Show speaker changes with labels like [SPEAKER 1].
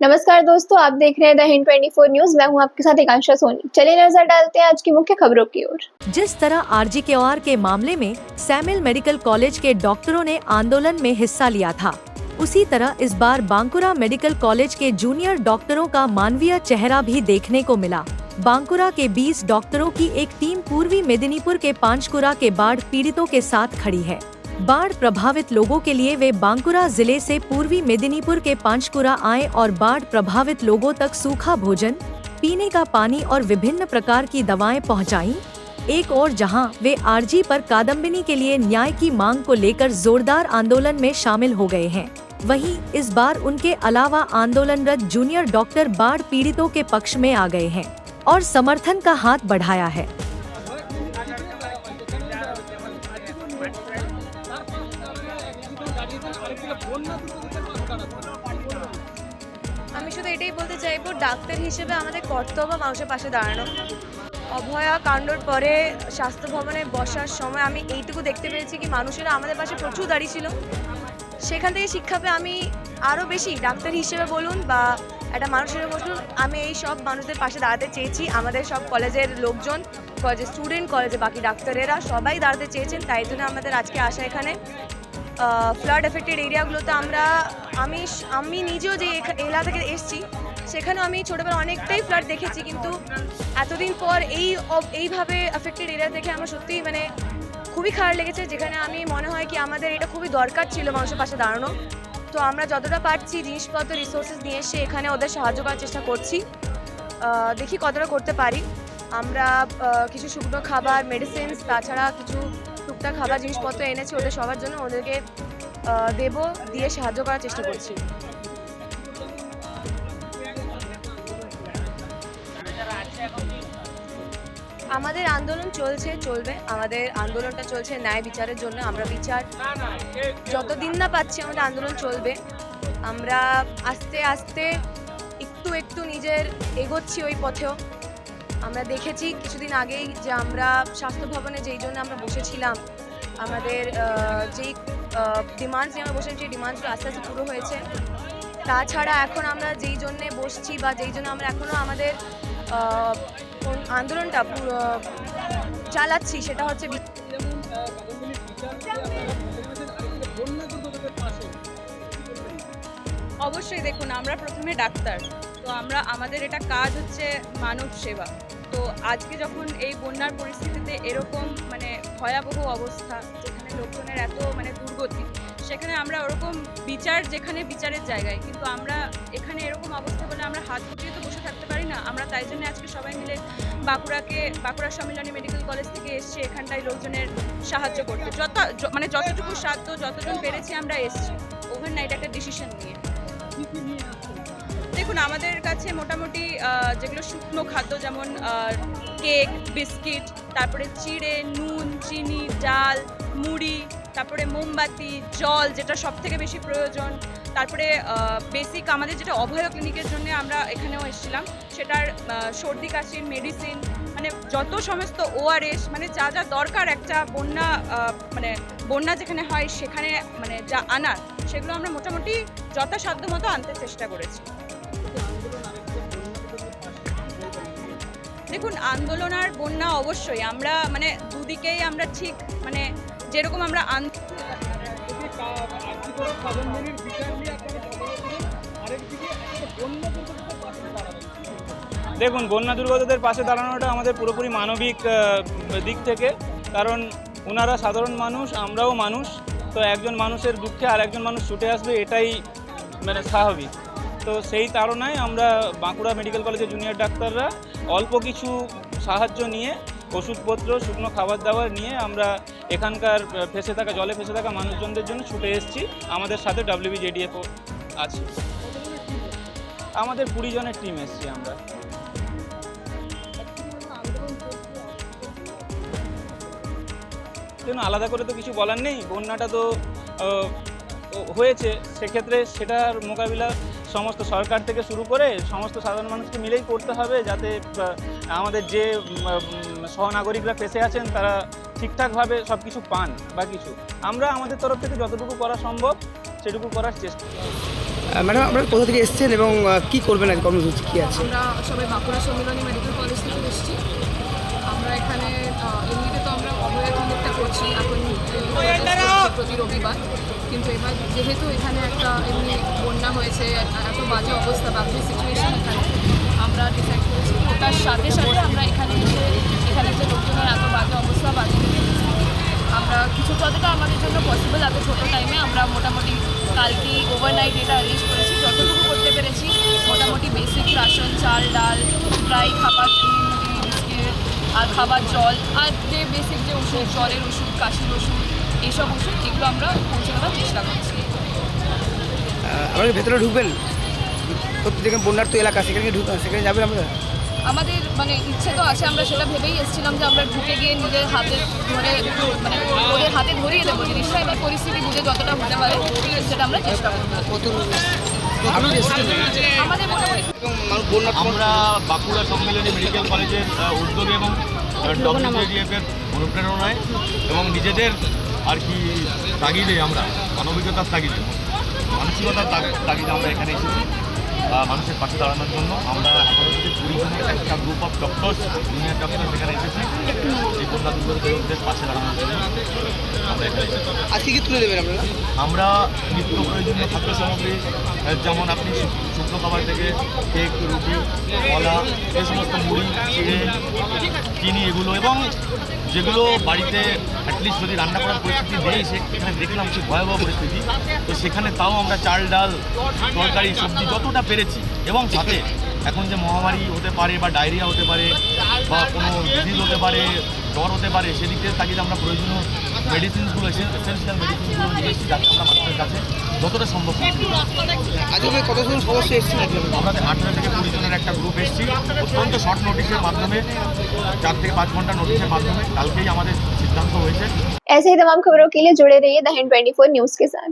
[SPEAKER 1] नमस्कार दोस्तों, आप देख रहे हैं द हिंद 24 न्यूज। मैं हूं आपके साथ एकांशा सोनी। चलिए नजर डालते हैं आज की मुख्य खबरों की ओर।
[SPEAKER 2] जिस तरह आरजीकेआर के मामले में सैमुअल मेडिकल कॉलेज के डॉक्टरों ने आंदोलन में हिस्सा लिया था, उसी तरह इस बार बांकुरा मेडिकल कॉलेज के जूनियर डॉक्टरों का मानवीय चेहरा भी देखने को मिला। बांकुरा के 20 डॉक्टरों की एक टीम पूर्वी मेदिनीपुर के पांचकुरा के बाढ़ पीड़ितों के साथ खड़ी है। बाढ़ प्रभावित लोगों के लिए वे बांकुरा जिले से पूर्वी मेदिनीपुर के पांचकुरा आए और बाढ़ प्रभावित लोगों तक सूखा भोजन, पीने का पानी और विभिन्न प्रकार की दवाएं पहुंचाईं। एक और जहां वे आरजी पर कादम्बिनी के लिए न्याय की मांग को लेकर जोरदार आंदोलन में शामिल हो गए हैं, वहीं इस बार उनके अलावा आंदोलनरत जूनियर डॉक्टर बाढ़ पीड़ितों के पक्ष में आ गए हैं और समर्थन का हाथ बढ़ाया है।
[SPEAKER 3] আমি শুধু এটাই বলতে চাইবো, ডাক্তার হিসেবে আমাদের কর্তব্য মানুষের পাশে দাঁড়ানো। অভয়া কাণ্ডর পরে স্বাস্থ্য ভবনে বসার সময় আমি এইটুকু দেখতে পেরেছি কি মানুষেরা আমাদের পাশে প্রচুর দাঁড়িয়েছিল। সেখান থেকে শিক্ষা পেয়ে আমি আরও বেশি ডাক্তার হিসেবে বলুন বা একটা মানুষের বলুন, আমি এই সব মানুষদের পাশে দাঁড়াতে চেয়েছি। আমাদের সব কলেজের লোকজন, কলেজের স্টুডেন্ট, কলেজে বাকি ডাক্তারেরা সবাই দাঁড়াতে চেয়েছেন, তাই জন্য আমাদের আজকে আসা এখানে। ফ্লাড এফেক্টেড এরিয়াগুলোতে আমি নিজেও যে এলাকা থেকে এসেছি, সেখানেও আমি ছোটোবেলা অনেকটাই ফ্লাড দেখেছি, কিন্তু এতদিন পর এইভাবে এফেক্টেড এরিয়া দেখে আমার সত্যিই খুবই খারাপ লেগেছে, যেখানে আমি মনে হয় কি আমাদের এটা খুবই দরকার ছিল মানুষের পাশে দাঁড়ানো। তো আমরা যতটা পারছি জিনিসপত্র রিসোর্সেস নিয়ে এসে এখানে ওদের সাহায্য করার চেষ্টা করছি। দেখি কতটা করতে পারি। আমরা কিছু শুকনো খাবার, মেডিসিনস, তাছাড়া কিছু টুকটাক খাবার জিনিসপত্র এনেছি ওদের সবার জন্য, ওদেরকে দিয়ে সাহায্য করার চেষ্টা করছি। আমাদের আন্দোলন চলবে। আমাদের আন্দোলনটা চলছে ন্যায় বিচারের জন্য। আমরা বিচার যতদিন না পাচ্ছি আমাদের আন্দোলন চলবে। আমরা আস্তে আস্তে একটু নিজের এগোচ্ছি ওই পথেও। আমরা দেখেছি কিছুদিন আগেই যে আমরা স্বাস্থ্য ভবনে যেই জন্য আমরা বসেছিলাম, আমাদের যেই ডিমান্ডস নিয়ে আমরা বসেছি, সেই ডিমান্ডসগুলো আস্তে আস্তে পুরো হয়েছে। তাছাড়া এখন আমরা যেই জন্যে বসছি বা যেই জন্য আমরা এখনও আমাদের আন্দোলনটা পুরো চালাচ্ছি, সেটা হচ্ছে
[SPEAKER 4] অবশ্যই। দেখুন, আমরা প্রথমে ডাক্তার, তো আমাদের এটা কাজ হচ্ছে মানব সেবা। তো আজকে যখন এই বন্যার পরিস্থিতিতে এরকম ভয়াবহ অবস্থা, যেখানে লোকজনের এত দুর্গতি, সেখানে আমরা ওরকম যেখানে বিচারের জায়গায়, কিন্তু আমরা এখানে এরকম অবস্থা বলে আমরা হাত গুটিয়ে তো বসে থাকতে পারি না। আমরা তাই জন্য আজকে সবাই মিলে বাঁকুড়া সম্মিলনী মেডিকেল কলেজ থেকে এসেছি এখানটায় লোকজনের সাহায্য করতে। যতটুকু সাধ্য, যতজন পেরেছি আমরা এসেছি ওভারনাইট একটা ডিসিশন নিয়ে। দেখুন, আমাদের কাছে মোটামুটি যেগুলো শুকনো খাদ্য, যেমন কেক, বিস্কিট, তারপরে চিড়ে, নুন, চিনি, ডাল, মুড়ি, তারপরে মোমবাতি, জল, যেটা সব থেকে বেশি প্রয়োজন, তারপরে বেসিক আমাদের যেটা অভয় ক্লিনিকের জন্য আমরা এখানেও এসেছিলাম, সেটার সর্দি কাশির মেডিসিন, যত সমস্ত ORS, যা যা দরকার একটা বন্যা যেখানে হয় সেখানে যা আনার, সেগুলো আমরা মোটামুটি যথাসাধ্য মতো আনতে চেষ্টা করেছি। দেখুন, আন্দোলন আর বন্যা অবশ্যই আমরা দুদিকেই আমরা ঠিক যেরকম আমরা
[SPEAKER 5] দেখুন, বন্যা দুর্গতদের পাশে দাঁড়ানোটা আমাদের পুরোপুরি মানবিক দিক থেকে, কারণ ওনারা সাধারণ মানুষ, আমরাও মানুষ। তো একজন মানুষের দুঃখে আর একজন মানুষ ছুটে আসবে, এটাই স্বাভাবিক। তো সেই তাড়নায় আমরা বাঁকুড়া মেডিকেল কলেজের জুনিয়র ডাক্তাররা অল্প কিছু সাহায্য নিয়ে, ওষুধপত্র, শুকনো খাবার দাবার নিয়ে আমরা এখানকার জলে ফেসে থাকা মানুষজনদের জন্য ছুটে এসেছি। আমাদের সাথে WBJDF আছে। আমাদের 20 জনের টিম এসেছি আমরা। আলাদা করে তো কিছু বলার নেই, বন্যাটা তো হয়েছে, সেক্ষেত্রে সেটার মোকাবিলা সমস্ত সরকার থেকে শুরু করে সমস্ত সাধারণ মানুষকে মিলেই করতে হবে, যাতে আমাদের যে সহনাগরিকরা ফেসে আছেন তারা ঠিকঠাকভাবে সব কিছু পান বা কিছু। আমরা আমাদের তরফ থেকে যতটুকু করা সম্ভব সেটুকু করার চেষ্টা করি।
[SPEAKER 6] ম্যাডাম আপনারা কোথা থেকে এসেছেন এবং কি করবেন আজ কর্মসূচি কী আছে?
[SPEAKER 7] আমরা সবাই বাঁকুড়া সম্মিলনী মেডিকেল কলেজ থেকে এসেছি। আমরা এখানে এমনিতে তো আমরা অভয়া ক্লিনিকটা করছি এখন প্রতি রবিবার, কিন্তু এবার যেহেতু এখানে একটা এমনি বন্যা হয়েছে, এত বাজে অবস্থা, বাজে সিচুয়েশন এখানে, আমরা ডিসাইড করেছি ওটার সাথে সাথে আমরা এখানে এসে এখানে যে লোকজনের এত বাজে অবস্থা, বাজে আমরা কিছু যতটা আমাদের জন্য পসিবল এত ছোটো টাইমে আমরা মোটামুটি কালকে ওভারনাইট এটা অ্যারেঞ্জ করেছি, যতটুকু করতে পেরেছি। মোটামুটি বেসিক রাশন, চাল ডাল, ড্রাই খাবার, মুড়ি, বিস্কিট আর খাবার জল, আর যে বেসিক যে ওষুধ, জ্বরের ওষুধ, কাশির ওষুধ, এইসব ওষুধ এগুলো আমরা পৌঁছে দেওয়ার চেষ্টা করছি।
[SPEAKER 6] আপনারা ভেতরে ঢুকবেন? প্রত্যেক বন্যার তো এলাকা, সেখানে ঢুকবেন, সেখানে যাবেন আপনারা?
[SPEAKER 7] আমাদের মানে ইচ্ছে তো আছে, আমরা সেটা ভেবেই এসেছিলাম যে আমরা ঢুকে গিয়ে নিজের হাতে ধরে মানে ওদের হাতে ধরিয়ে দেবো জিনিসটা, এবার পরিস্থিতি বুঝে যতটা হতে পারে সেটা আমরা চেষ্টা করবো। আমাদের মোটামুটি
[SPEAKER 8] আমরা বাঁকুড়া সম্মিলনী মেডিকেল কলেজের উদ্যোগে এবং WJDF এর অনুপ্রেরণায় এবং নিজেদের আর কি তাগিদে, আমরা মানবিকতার তাগিদে, মানসিকতার তাগিদে আমরা এখানে এসেছি মানুষের পাশে দাঁড়ানোর জন্য। আমরা 18 থেকে 20 জনের একটা group of doctors, junior doctor এখানে এসেছি এই বন্যা দুর্গতদের পাশে দাঁড়ানোর জন্য। আমরা এখানে
[SPEAKER 6] আজকে কি তুলে দেবেন আপনারা?
[SPEAKER 8] আমরা নিত্য প্রয়োজনীয় খাদ্য সামগ্রী, যেমন আপনি শুকনো খাবার থেকে কেক, রুটি, কলা, এই সমস্ত মুড়ি, চিড়ে, চিনি, এগুলো, এবং যেগুলো বাড়িতে অ্যাটলিস্ট যদি রান্না করার পরিস্থিতি নেই, সেখানে দেখলাম সে ভয়াবহ পরিস্থিতি, তো সেখানে তাও আমরা চাল ডাল, তরকারি, সবজি যতটা পেরেছি, এবং সাথে এখন যে মহামারী হতে পারে বা ডায়রিয়া হতে পারে বা কোনো ডিজিজ হতে পারে, জ্বর হতে পারে, সেদিকে তাগিদে আমরা প্রয়োজনীয় মেডিসিনসগুলো, এসেন্সিয়াল মেডিসিনসগুলো নিয়ে এসেছি, যাতে আমরা মানুষের কাছে যতটা সম্ভব।
[SPEAKER 6] আজকে কতজন সদস্য এসেছেন?
[SPEAKER 8] আমাদের 18 থেকে 20 জনের একটা গ্রুপ এসেছি, অত্যন্ত শর্ট নোটিশের মাধ্যমে, 4 থেকে 5 ঘন্টা নোটিশের মাধ্যমে। কালকেই আমাদের সিদ্ধান্ত হয়েছে।
[SPEAKER 1] ऐसे ही तमाम खबरों के लिए जुड़े रहिए द हिंद 24 न्यूज के साथ।